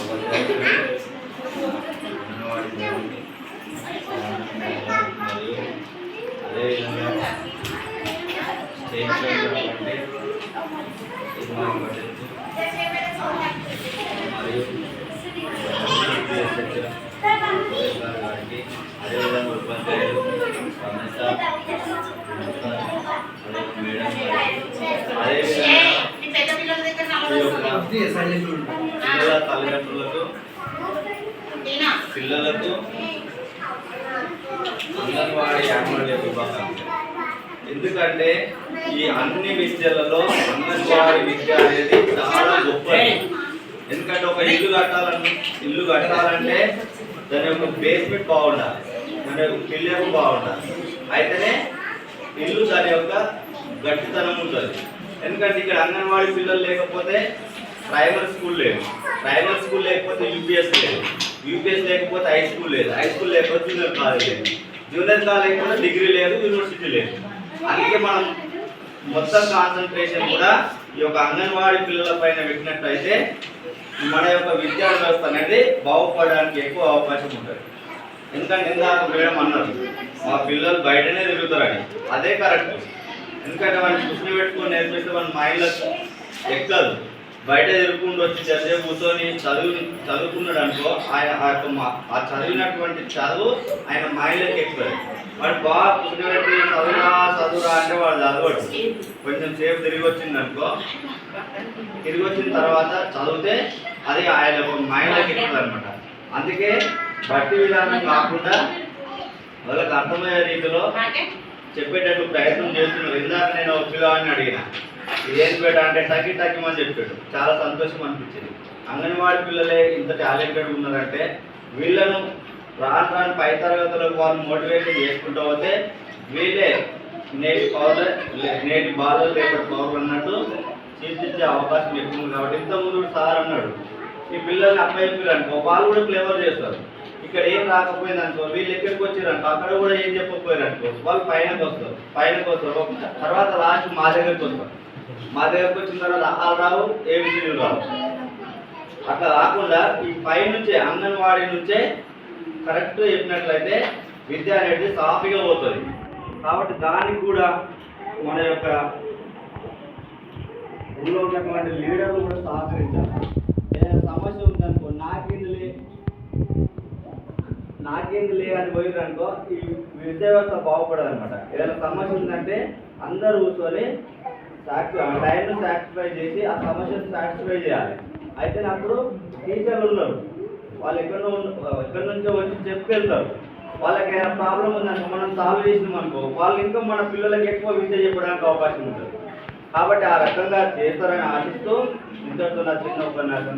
మరియు అదేవిధంగా స్టేట్ మరియు గారికి అదేవిధంగా ఉపాధ్యాయులు మేడం అదేవిధంగా తల్లిదండ్రులకు పిల్లలకు అంగన్వాడీ యాన్యువల్ డే శుభాకాంక్షలు. ఎందుకంటే ఈ అన్ని విద్యలలో అంగన్వాడీ విద్య అనేది చాలా గొప్పది. ఎందుకంటే ఒక ఇల్లు కట్టాలంటే దాని యొక్క బేస్మెంట్ బాగుండాలి, దాని యొక్క పిల్లలు బాగుండాలి, అయితేనే ఇల్లు దాని యొక్క గట్టితనం ఉంటుంది. ఎందుకంటే ఇక్కడ అంగన్వాడీ పిల్లలు లేకపోతే ప్రైమరీ స్కూల్ లేదు, ప్రైమరీ స్కూల్ లేకపోతే యూపీఎస్ లేదు, యూపీఎస్ లేకపోతే హై స్కూల్ లేదు, హై స్కూల్ లేకపోతే జూనియర్ కాలేజ్ లేదు, జూనియర్ కాలేజ్ లేకపోతే డిగ్రీ లేదు, యూనివర్సిటీ లేదు. అందుకే మనం మొత్తం కాన్సన్ట్రేషన్ కూడా ఈ యొక్క అంగన్వాడీ పిల్లల పైన పెట్టినట్టయితే మన యొక్క విద్యా వ్యవస్థ అనేది బాగుపడడానికి ఎక్కువ అవకాశం ఉంటుంది. ఎందుకంటే ఇందాక మేడం అన్నారు మా పిల్లలు బయటనే తిరుగుతారని, అదే కరెక్ట్. ఎందుకంటే వాళ్ళు దృష్టి పెట్టుకొని నేర్పిస్తే మన మైండ్లకు ఎక్కదు. బయట తిరుగుకుంటూ వచ్చి చదివే కూర్చొని చదువుకున్నాడు అనుకో, ఆయన ఆ చదివినటువంటి చదువు ఆయన మైండ్లోకి ఎక్కుతుంది. వాడు బాగా కూర్చోబెట్టి చదువురా అంటే వాడు చదవడు. కొంచెం సేపు తిరిగి వచ్చింది అనుకో, తిరిగి వచ్చిన తర్వాత చదివితే అది ఆయన మైండ్లోకి ఎక్కుతుంది అనమాట. అందుకే బట్టి విధానం కాకుండా వాళ్ళకి అర్థమయ్యే రీతిలో చెప్పేటట్టు ప్రయత్నం చేస్తున్నారు. ఇందాక నేను ఒక పిల్లవాడిని అడిగిన ఇదేం పేట అంటే టక్కిమని చెప్పాడు. చాలా సంతోషం అనిపించింది. అంగన్వాడీ పిల్లలే ఇంత టాలెంటెడ్ ఉన్నారంటే వీళ్ళను రాను పై తరగతులకు వాళ్ళు మోటివేషన్ చేసుకుంటూ పోతే వీళ్ళే నేటి బాలలు రేపటి పౌరులు అన్నట్టు తీర్చిచ్చే అవకాశం ఎక్కువ ఉంది. కాబట్టి ఇంతకుముందు సార్ అన్నాడు ఈ పిల్లల్ని అప్పచెప్పారు అనుకో వాళ్ళు కూడా ఫ్లేవర్ చేస్తారు. ఇక్కడ ఏం రాకపోయింది అనుకో వీళ్ళు ఎక్కడికి వచ్చారనుకో అక్కడ కూడా ఏం చెప్పకపోయారు అనుకో వాళ్ళు పైనకి వస్తారు తర్వాత లాస్ట్ మా దగ్గరికి వస్తారు. మా దగ్గరకు వచ్చిన తర్వాత ఆలు రావు, ఏబిసిలు రావు. అట్లా రాకుండా ఈ పై నుంచే అంగన్వాడీ నుంచే కరెక్ట్ చెప్పినట్లయితే విద్య అనేది సాఫీగా పోతుంది. కాబట్టి దానికి కూడా మన యొక్క ఊళ్ళో ఉన్నటువంటి లీడర్లు కూడా సహకరించాలి. ఏదైనా సమస్య ఉందనుకో నాకేందులే అని పోయారు అనుకో ఈ విద్యా వ్యవస్థ బాగుపడదు అనమాట. ఏదైనా సమస్య ఉందంటే అందరూ కూర్చొని టైంను సాటిస్ఫై చేసి ఆ సమస్యను సాటిస్ఫై చేయాలి. అయితే అప్పుడు టీచర్లు ఉన్నారు, వాళ్ళు ఎక్కడి నుంచో వచ్చి చెప్పి వెళ్తారు. వాళ్ళకి ఏదైనా ప్రాబ్లం ఉందనుకో మనం సాల్వ్ చేసినాం అనుకో వాళ్ళు ఇంకా మన పిల్లలకి ఎక్కువ విద్య చెప్పడానికి అవకాశం ఉంటుంది. కాబట్టి ఆ రకంగా చేస్తారని ఆశిస్తూ ఇంతటితో నా చిన్న ఉపన్యాసం